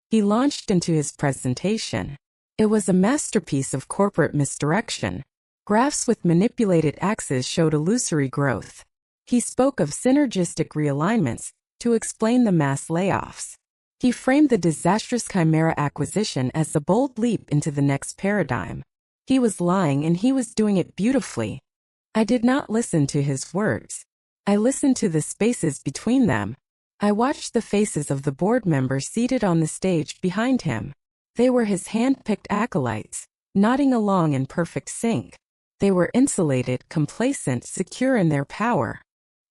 He launched into his presentation. It was a masterpiece of corporate misdirection. Graphs with manipulated axes showed illusory growth. He spoke of synergistic realignments to explain the mass layoffs. He framed the disastrous Chimera acquisition as a bold leap into the next paradigm. He was lying and he was doing it beautifully. I did not listen to his words. I listened to the spaces between them. I watched the faces of the board members seated on the stage behind him. They were his hand-picked acolytes, nodding along in perfect sync. They were insulated, complacent, secure in their power.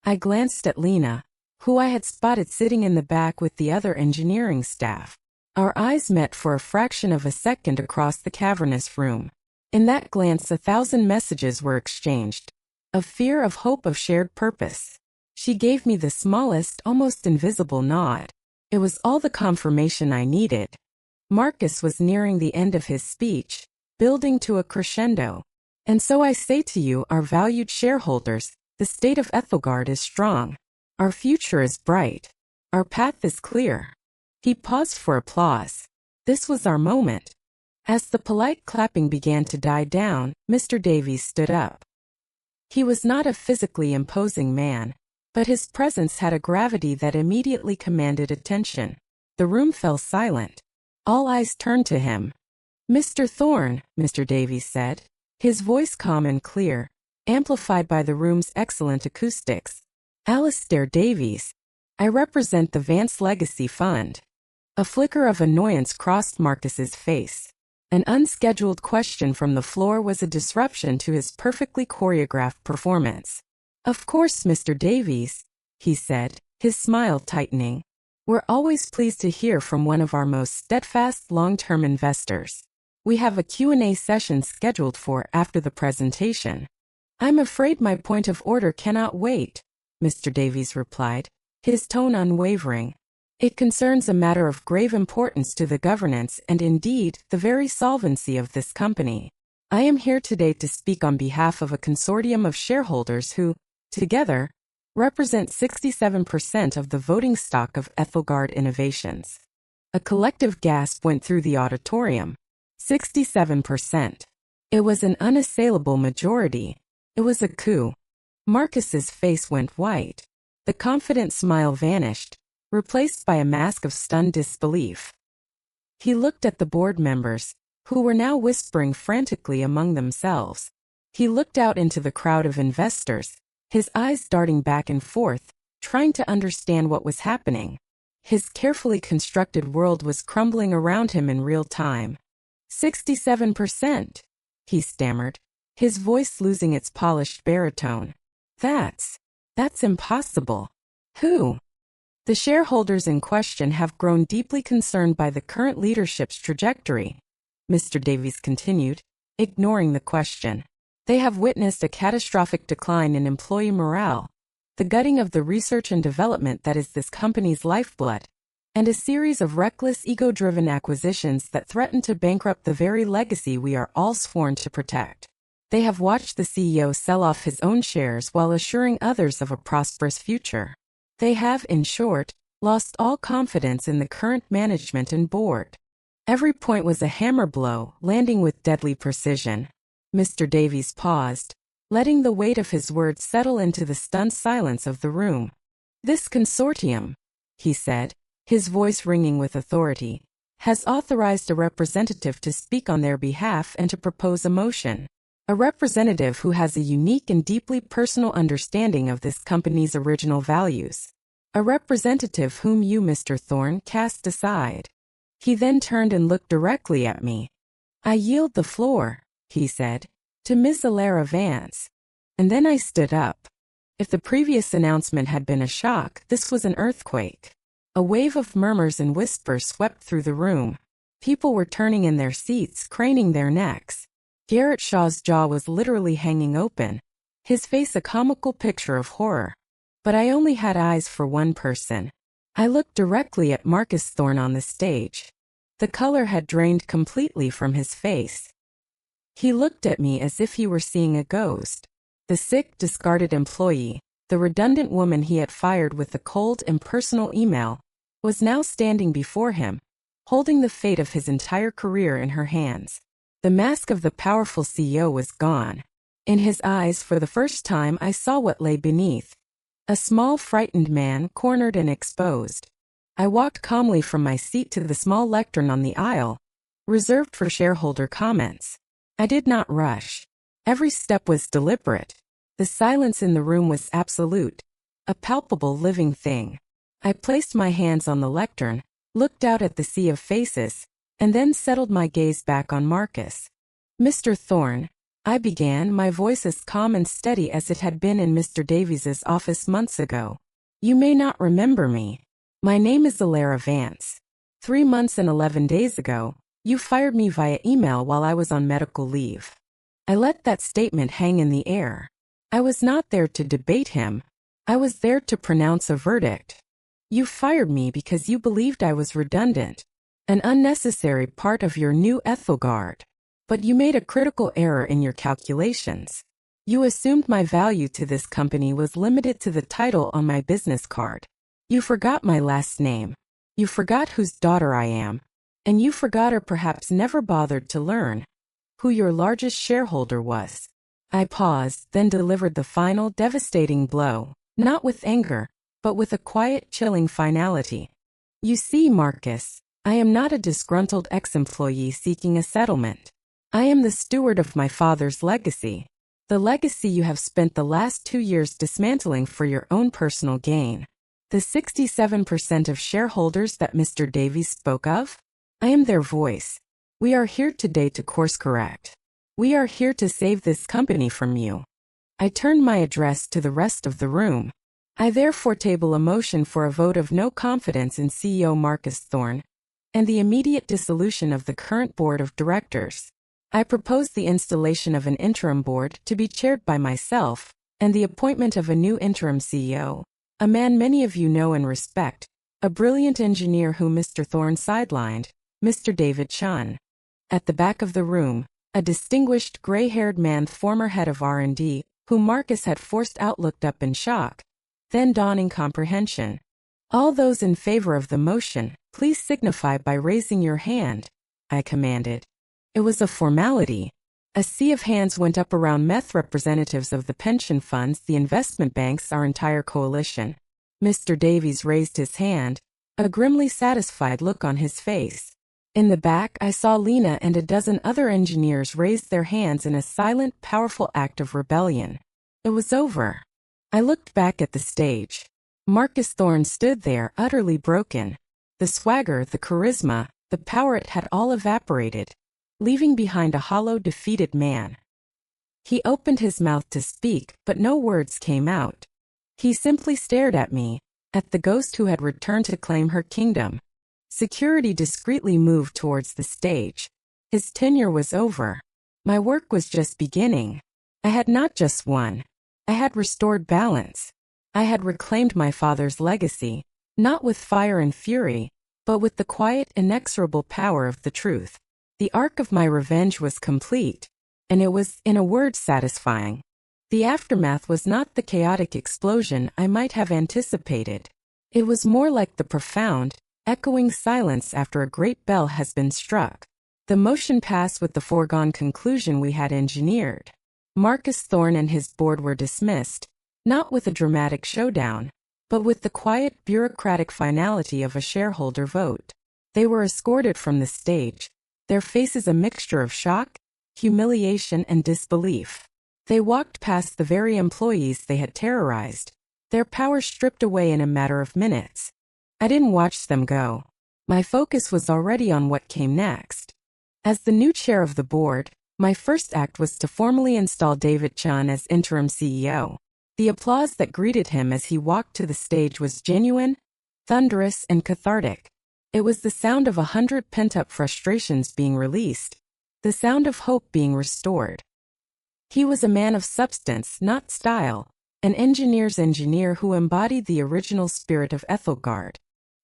I glanced at Lena, who I had spotted sitting in the back with the other engineering staff. Our eyes met for a fraction of a second across the cavernous room. In that glance 1,000 messages were exchanged. Of fear, of hope, of shared purpose. She gave me the smallest, almost invisible nod. It was all the confirmation I needed. Marcus was nearing the end of his speech, building to a crescendo. "And so I say to you, our valued shareholders, the state of Ethelgard is strong. Our future is bright. Our path is clear." He paused for applause. This was our moment. As the polite clapping began to die down, Mr. Davies stood up. He was not a physically imposing man, but his presence had a gravity that immediately commanded attention. The room fell silent. All eyes turned to him. "Mr. Thorne," Mr. Davies said, his voice calm and clear, amplified by the room's excellent acoustics. "Alistair Davies. I represent the Vance Legacy Fund." A flicker of annoyance crossed Marcus's face. An unscheduled question from the floor was a disruption to his perfectly choreographed performance. "Of course, Mr. Davies," he said, his smile tightening. "We're always pleased to hear from one of our most steadfast long-term investors. We have a Q&A session scheduled for after the presentation." "I'm afraid my point of order cannot wait," Mr. Davies replied, his tone unwavering. "It concerns a matter of grave importance to the governance and indeed the very solvency of this company. I am here today to speak on behalf of a consortium of shareholders who, together, represent 67% of the voting stock of Ethelgard Innovations." A collective gasp went through the auditorium. 67%. It was an unassailable majority. It was a coup. Marcus's face went white. The confident smile vanished, replaced by a mask of stunned disbelief. He looked at the board members, who were now whispering frantically among themselves. He looked out into the crowd of investors, his eyes darting back and forth, trying to understand what was happening. His carefully constructed world was crumbling around him in real time. 67%, he stammered, his voice losing its polished baritone. That's impossible. Who? The shareholders in question have grown deeply concerned by the current leadership's trajectory, Mr. Davies continued, ignoring the question. They have witnessed a catastrophic decline in employee morale, the gutting of the research and development that is this company's lifeblood, and a series of reckless, ego-driven acquisitions that threaten to bankrupt the very legacy we are all sworn to protect. They have watched the CEO sell off his own shares while assuring others of a prosperous future. They have, in short, lost all confidence in the current management and board. Every point was a hammer blow, landing with deadly precision. Mr. Davies paused, letting the weight of his words settle into the stunned silence of the room. "This consortium," he said, his voice ringing with authority, "has authorized a representative to speak on their behalf and to propose a motion. A representative who has a unique and deeply personal understanding of this company's original values. A representative whom you, Mr. Thorne, cast aside." He then turned and looked directly at me. "I yield the floor," he said, "to Ms. Alara Vance." And then I stood up. If the previous announcement had been a shock, this was an earthquake. A wave of murmurs and whispers swept through the room. People were turning in their seats, craning their necks. Garrett Shaw's jaw was literally hanging open, his face a comical picture of horror. But I only had eyes for one person. I looked directly at Marcus Thorne on the stage. The color had drained completely from his face. He looked at me as if he were seeing a ghost. The sick, discarded employee, the redundant woman he had fired with a cold, impersonal email, was now standing before him, holding the fate of his entire career in her hands. The mask of the powerful CEO was gone. In his eyes, for the first time, I saw what lay beneath. A small, frightened man, cornered and exposed. I walked calmly from my seat to the small lectern on the aisle, reserved for shareholder comments. I did not rush. Every step was deliberate. The silence in the room was absolute, a palpable living thing. I placed my hands on the lectern, looked out at the sea of faces, and then settled my gaze back on Marcus. "Mr. Thorne," I began, my voice as calm and steady as it had been in Mr. Davies's office months ago. "You may not remember me. My name is Alara Vance. 3 months and 11 days ago, you fired me via email while I was on medical leave." I let that statement hang in the air. I was not there to debate him. I was there to pronounce a verdict. You fired me because you believed I was redundant, an unnecessary part of your new Ethelgard. But you made a critical error in your calculations. You assumed my value to this company was limited to the title on my business card. You forgot my last name. You forgot whose daughter I am. And you forgot, or perhaps never bothered to learn, who your largest shareholder was. I paused, then delivered the final, devastating blow, not with anger, but with a quiet, chilling finality. "You see, Marcus, I am not a disgruntled ex-employee seeking a settlement. I am the steward of my father's legacy, the legacy you have spent the last 2 years dismantling for your own personal gain. The 67% of shareholders that Mr. Davies spoke of? I am their voice. We are here today to course correct. We are here to save this company from you." I turned my address to the rest of the room. "I therefore table a motion for a vote of no confidence in CEO Marcus Thorne and the immediate dissolution of the current board of directors. I propose the installation of an interim board to be chaired by myself and the appointment of a new interim CEO, a man many of you know and respect, a brilliant engineer whom Mr. Thorne sidelined, Mr. David Chun." At the back of the room, a distinguished gray-haired man, former head of R&D, whom Marcus had forced out, looked up in shock, then dawning comprehension. "All those in favor of the motion, please signify by raising your hand," I commanded. It was a formality. A sea of hands went up around METH representatives of the pension funds, the investment banks, our entire coalition. Mr. Davies raised his hand, a grimly satisfied look on his face. In the back, I saw Lena and a dozen other engineers raise their hands in a silent, powerful act of rebellion. It was over. I looked back at the stage. Marcus Thorne stood there, utterly broken. The swagger, the charisma, the power, it had all evaporated, leaving behind a hollow, defeated man. He opened his mouth to speak, but no words came out. He simply stared at me, at the ghost who had returned to claim her kingdom. Security discreetly moved towards the stage. His tenure was over. My work was just beginning. I had not just won. I had restored balance. I had reclaimed my father's legacy, not with fire and fury, but with the quiet, inexorable power of the truth. The arc of my revenge was complete, and it was, in a word, satisfying. The aftermath was not the chaotic explosion I might have anticipated. It was more like the profound, echoing silence after a great bell has been struck. The motion passed with the foregone conclusion we had engineered. Marcus Thorne and his board were dismissed, not with a dramatic showdown, but with the quiet bureaucratic finality of a shareholder vote. They were escorted from the stage, their faces a mixture of shock, humiliation, and disbelief. They walked past the very employees they had terrorized, their power stripped away in a matter of minutes. I didn't watch them go. My focus was already on what came next. As the new chair of the board, my first act was to formally install David Chun as interim CEO. The applause that greeted him as he walked to the stage was genuine, thunderous, and cathartic. It was the sound of 100 pent-up frustrations being released, the sound of hope being restored. He was a man of substance, not style, an engineer's engineer who embodied the original spirit of Ethelgard.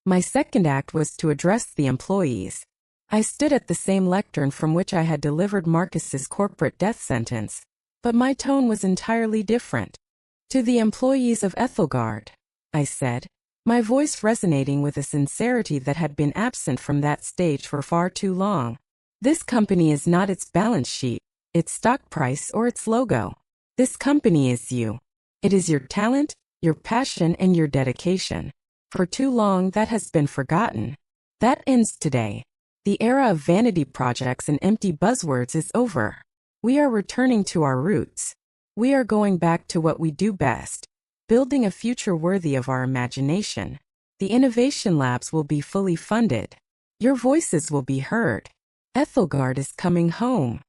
My second act was to address the employees. I stood at the same lectern from which I had delivered Marcus's corporate death sentence, but my tone was entirely different. To the employees of Ethelgard, I said, my voice resonating with a sincerity that had been absent from that stage for far too long. This company is not its balance sheet, its stock price, or its logo. This company is you. It is your talent, your passion, and your dedication. For too long that has been forgotten. That ends today. The era of vanity projects and empty buzzwords is over. We are returning to our roots. We are going back to what we do best, building a future worthy of our imagination. The innovation labs will be fully funded. Your voices will be heard. Ethelgard is coming home.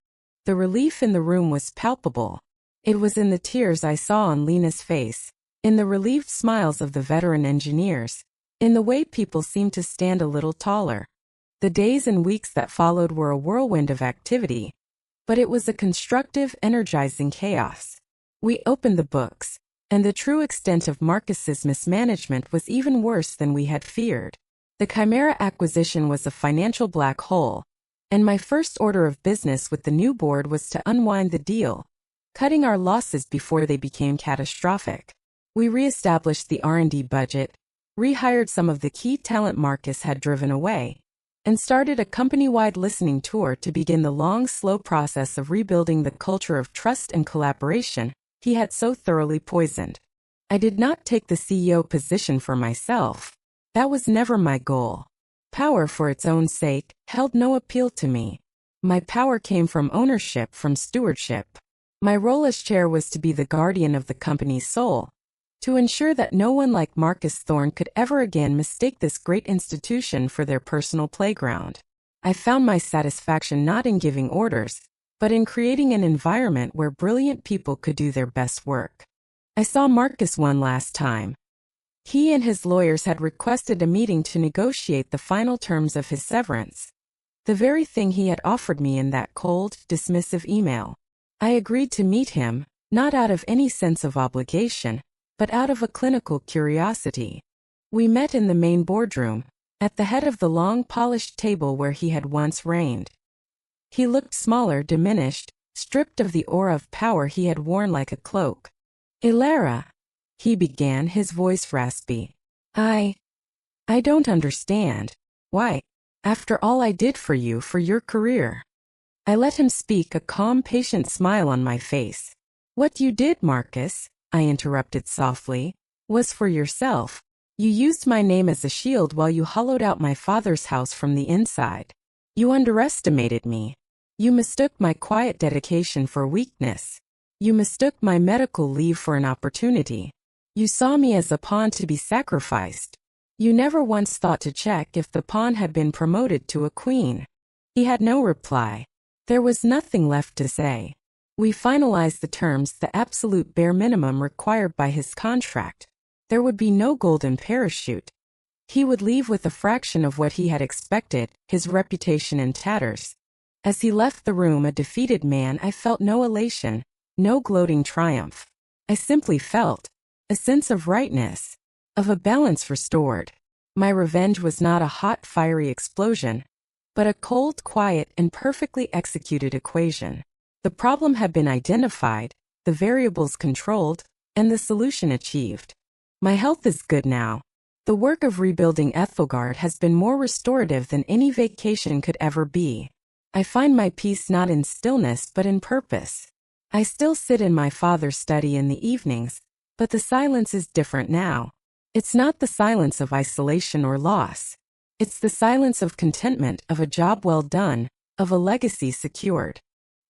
The relief in the room was palpable. It was in the tears I saw on Lena's face, in the relieved smiles of the veteran engineers, in the way people seemed to stand a little taller. The days and weeks that followed were a whirlwind of activity, but it was a constructive, energizing chaos. We opened the books, and the true extent of Marcus's mismanagement was even worse than we had feared. The Chimera acquisition was a financial black hole, and my first order of business with the new board was to unwind the deal, cutting our losses before they became catastrophic. We re-established the R&D budget, rehired some of the key talent Marcus had driven away, and started a company-wide listening tour to begin the long, slow process of rebuilding the culture of trust and collaboration he had so thoroughly poisoned. I did not take the CEO position for myself. That was never my goal. Power for its own sake held no appeal to me. My power came from ownership, from stewardship. My role as chair was to be the guardian of the company's soul, to ensure that no one like Marcus Thorne could ever again mistake this great institution for their personal playground. I found my satisfaction not in giving orders, but in creating an environment where brilliant people could do their best work. I saw Marcus one last time. He and his lawyers had requested a meeting to negotiate the final terms of his severance, the very thing he had offered me in that cold, dismissive email. I agreed to meet him, not out of any sense of obligation, but out of a clinical curiosity. We met in the main boardroom, at the head of the long polished table where he had once reigned. He looked smaller, diminished, stripped of the aura of power he had worn like a cloak. "Ilara," he began, his voice raspy. I don't understand. Why? After all I did for you, for your career." I let him speak, a calm, patient smile on my face. "What you did, Marcus," I interrupted softly, "was for yourself. You used my name as a shield while you hollowed out my father's house from the inside. You underestimated me. You mistook my quiet dedication for weakness. You mistook my medical leave for an opportunity. You saw me as a pawn to be sacrificed. You never once thought to check if the pawn had been promoted to a queen." He had no reply. There was nothing left to say. We finalized the terms, the absolute bare minimum required by his contract. There would be no golden parachute. He would leave with a fraction of what he had expected, his reputation in tatters. As he left the room a defeated man, I felt no elation, no gloating triumph. I simply felt a sense of rightness, of a balance restored. My revenge was not a hot, fiery explosion, but a cold, quiet, and perfectly executed equation. The problem had been identified, the variables controlled, and the solution achieved. My health is good now. The work of rebuilding Ethelgard has been more restorative than any vacation could ever be. I find my peace not in stillness but in purpose. I still sit in my father's study in the evenings, but the silence is different now. It's not the silence of isolation or loss. It's the silence of contentment, of a job well done, of a legacy secured.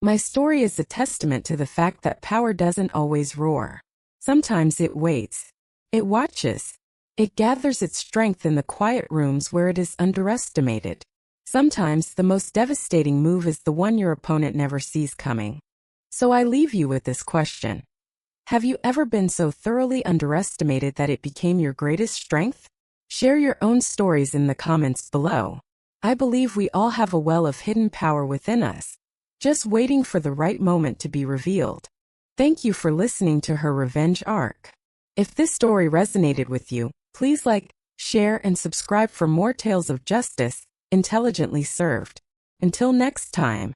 My story is a testament to the fact that power doesn't always roar. Sometimes it waits. It watches. It gathers its strength in the quiet rooms where it is underestimated. Sometimes the most devastating move is the one your opponent never sees coming. So I leave you with this question. Have you ever been so thoroughly underestimated that it became your greatest strength? Share your own stories in the comments below. I believe we all have a well of hidden power within us, just waiting for the right moment to be revealed. Thank you for listening to her revenge arc. If this story resonated with you, please like, share, and subscribe for more tales of justice, intelligently served. Until next time.